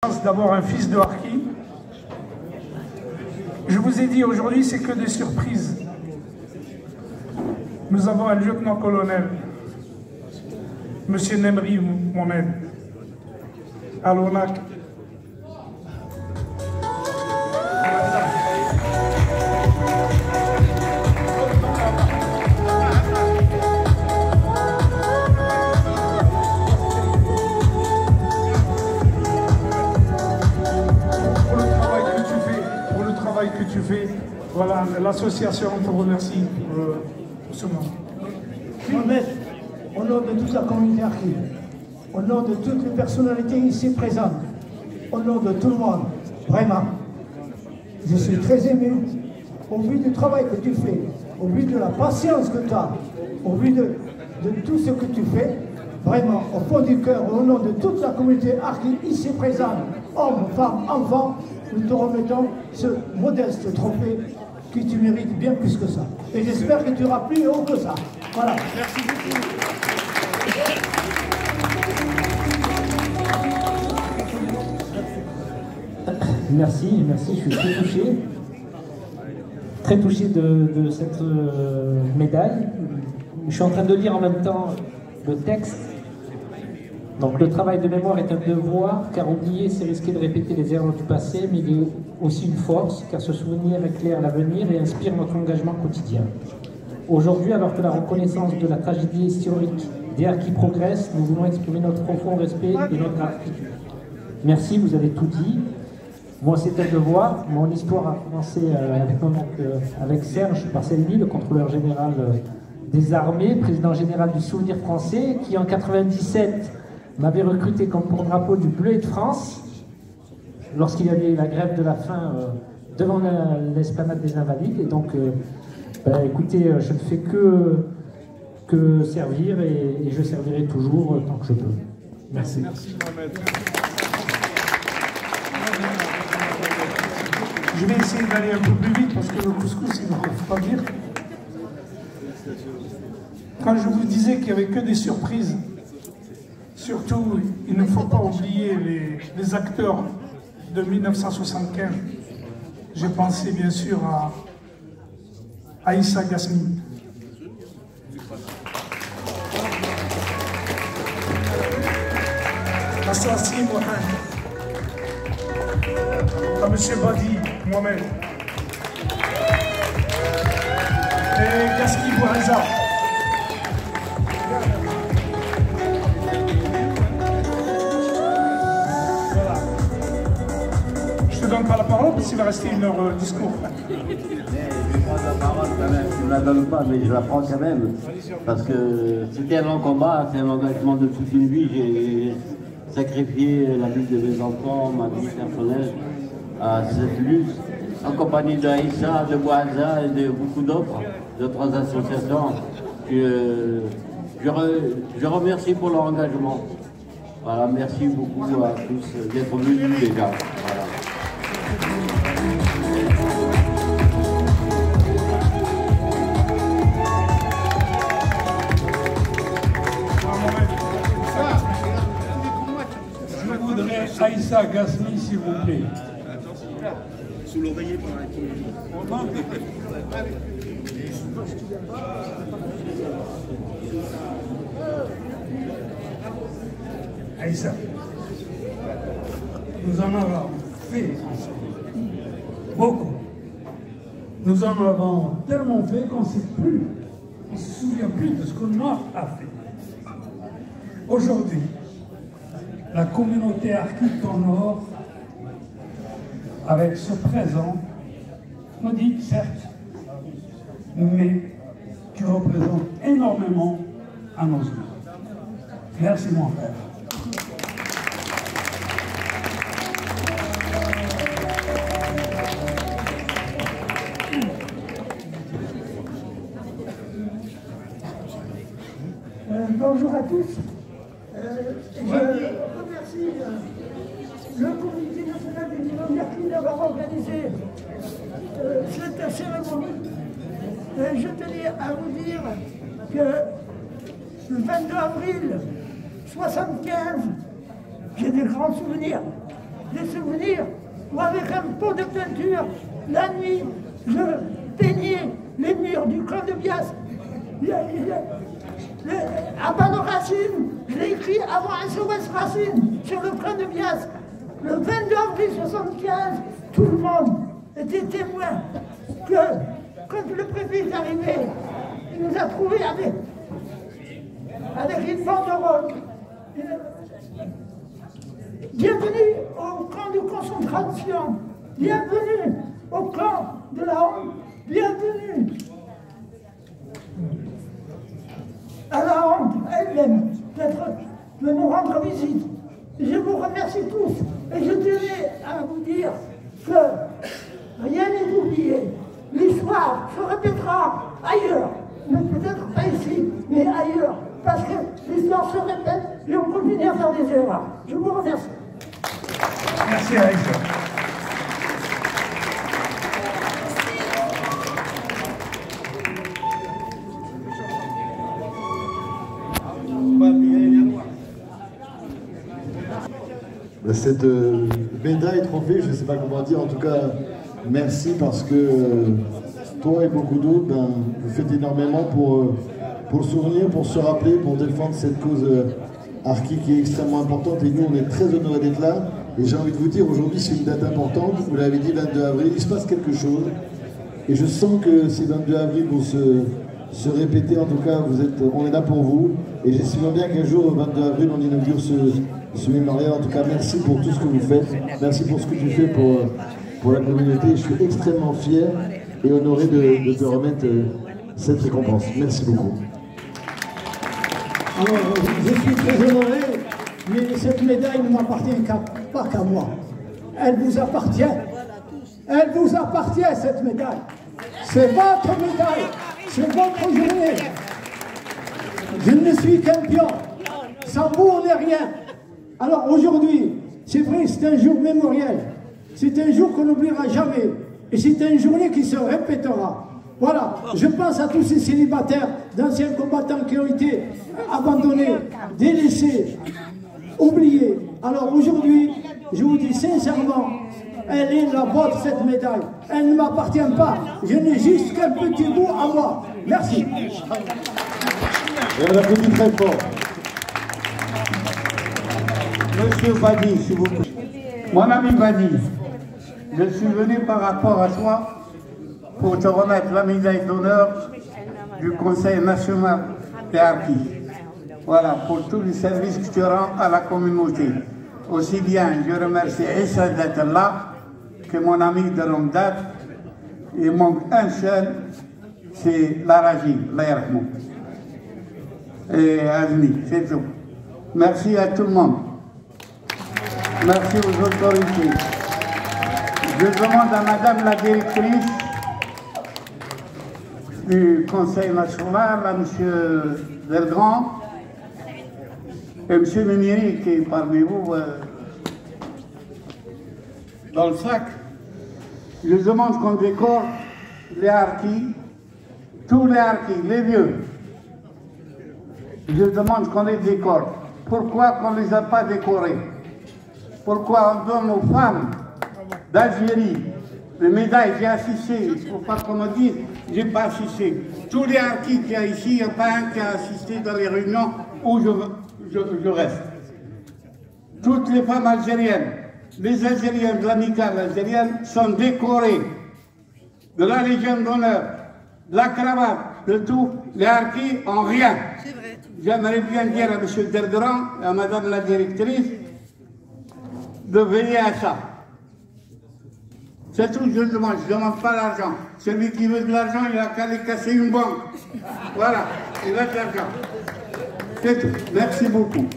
D'avoir un fils de harki. Je vous ai dit aujourd'hui, c'est que des surprises. Nous avons un lieutenant-colonel, Monsieur Nemri Mohamed, à l'ONAC. Que tu fais, voilà, l'association te remercie pour ce moment. Mohamed, au nom de toute la communauté harki, au nom de toutes les personnalités ici présentes, au nom de tout le monde, vraiment, je suis très ému au vu du travail que tu fais, au vu de la patience que tu as, au vu de tout ce que tu fais, vraiment, au fond du cœur, au nom de toute la communauté harki ici présente, hommes, femmes, enfants, nous te remettons ce modeste trophée que tu mérites bien plus que ça. Et j'espère que tu iras plus haut que ça. Voilà. Merci beaucoup. Merci, je suis très touché de cette médaille. Je suis en train de lire en même temps le texte. Donc le travail de mémoire est un devoir, car oublier, c'est risquer de répéter les erreurs du passé, mais il est aussi une force, car ce souvenir éclaire l'avenir et inspire notre engagement quotidien. Aujourd'hui, alors que la reconnaissance de la tragédie historique des harkis progresse, nous voulons exprimer notre profond respect et notre gratitude. Merci, vous avez tout dit. Moi, c'est un devoir. Mon histoire a commencé avec Serge Barthélemy, le contrôleur général des armées, président général du Souvenir français, qui en 97 m'avait recruté comme porte-drapeau du Bleu et de France lorsqu'il y avait la grève de la faim devant l'esplanade des Invalides. Et donc, écoutez, je ne fais que servir et je servirai toujours tant que je peux. Merci. Merci Mohamed. Je vais essayer d'aller un peu plus vite parce que le couscous, il ne faut pas dire. Quand je vous disais qu'il n'y avait que des surprises, surtout, il ne faut pas oublier les acteurs de 1975. J'ai pensé bien sûr à Issa Ghasmi. À Sassi Mohamed. À M. Badi Mohamed. Et Gaski Bouhaza. Je ne donne pas la parole parce qu'il va rester une heure de discours. Je prends la parole quand même, je ne la donne pas, mais je la prends quand même. Parce que c'était un long combat, c'est un engagement de toute une vie. J'ai sacrifié la vie de mes enfants, ma vie personnelle à cette lutte, en compagnie de Aïssa, de Bouhaza et de beaucoup d'autres associations. Je remercie pour leur engagement. Voilà, merci beaucoup à tous d'être venus déjà. Voilà. Je voudrais Aïssa Ghasmi, s'il vous plaît. Sous l'oreiller par Aïssa, nous en avons fait ensemble. Beaucoup. Nous en avons tellement fait qu'on ne sait plus, on ne se souvient plus de ce que Nord a fait. Aujourd'hui, la communauté harki Nord, avec ce présent, nous dit certes, mais qui représente énormément à nos yeux. Merci mon frère. Bonjour à tous. Je remercie le comité national des Imams harkis d'avoir organisé cette cérémonie. Je tenais à vous dire que le 22 avril 1975, j'ai des grands souvenirs. des souvenirs où avec un pot de peinture, la nuit, je peignais les murs du camp de Bias. À bas de Racine, je l'ai écrit avant SOS Racine sur le camp de Bias. Le 22 avril 1975, tout le monde était témoin que quand le préfet est arrivé, il nous a trouvés avec une banderole. Bienvenue au camp de concentration, bienvenue au camp de la honte, bienvenue à la honte elle-même de nous rendre visite. Je vous remercie tous et je tenais à vous dire que rien n'est oublié. L'histoire se répétera ailleurs, mais peut-être pas ici, mais ailleurs, parce que l'histoire se répète et on continue à faire des erreurs. Je vous remercie. Merci Aïcha. Cette médaille, trophée, je ne sais pas comment dire, en tout cas, merci parce que toi et beaucoup d'autres, vous faites énormément pour le souvenir, pour se rappeler, pour défendre cette cause harki qui est extrêmement importante et nous, on est très honorés d'être là. Et j'ai envie de vous dire, aujourd'hui, c'est une date importante, vous l'avez dit, 22 avril, il se passe quelque chose. Et je sens que ces 22 avril vont se répéter, en tout cas, on est là pour vous. Et j'espère bien qu'un jour, le 22 avril, on inaugure ce mémorial. En tout cas, merci pour tout ce que vous faites. Merci pour ce que tu fais pour la communauté. Je suis extrêmement fier et honoré de te remettre cette récompense. Merci beaucoup. Alors, je suis très honoré, mais cette médaille ne m'appartient pas qu'à moi. Elle vous appartient. Elle vous appartient, cette médaille. C'est votre médaille. C'est votre journée. Je ne suis qu'un pion. Sans vous, on n'est rien. Alors aujourd'hui, c'est vrai, c'est un jour mémoriel. C'est un jour qu'on n'oubliera jamais. Et c'est une journée qui se répétera. Voilà, je pense à tous ces célibataires, d'anciens combattants qui ont été abandonnés, délaissés, oubliés. Alors aujourd'hui, je vous dis sincèrement, elle est la vôtre, cette médaille. Elle ne m'appartient pas. Je n'ai juste qu'un petit bout à moi. Merci. Et on applaudit très fort. Monsieur Badi, s'il vous plaît. Mon ami Badi, je suis venu par rapport à toi pour te remettre la médaille d'honneur du Conseil national des harkis. Voilà, pour tous les services que tu rends à la communauté. Aussi bien, je remercie Issa d'être là, que mon ami de longue date. Il manque un seul, c'est l'Araji, l'aïrahmou. Et Azmi, c'est tout. Merci à tout le monde. Merci aux autorités. Je demande à Madame la directrice du Conseil national, à M. Delgrand et M. Méniri qui est parmi vous dans le sac. Je demande qu'on décore les harkis, tous les harkis, les vieux. Je demande qu'on les décore. Pourquoi qu'on ne les a pas décorés? Pourquoi on donne aux femmes d'Algérie les médailles? J'ai assisté, il ne faut pas qu'on me dise, j'ai pas assisté. Tous les harkis qu'il y a ici, il n'y a pas un qui a assisté dans les réunions où je reste. Toutes les femmes algériennes, les Algériennes de l'amicale algérienne sont décorées de la Légion d'honneur, de la cravate, de tout. Les harkis en rien. J'aimerais bien dire à M. Delgrand et à Madame la directrice de veiller à ça. C'est tout que je demande. Je ne demande pas l'argent. Celui qui veut de l'argent, il a qu'à aller casser une banque. Voilà, il a de l'argent. C'est tout. Merci beaucoup.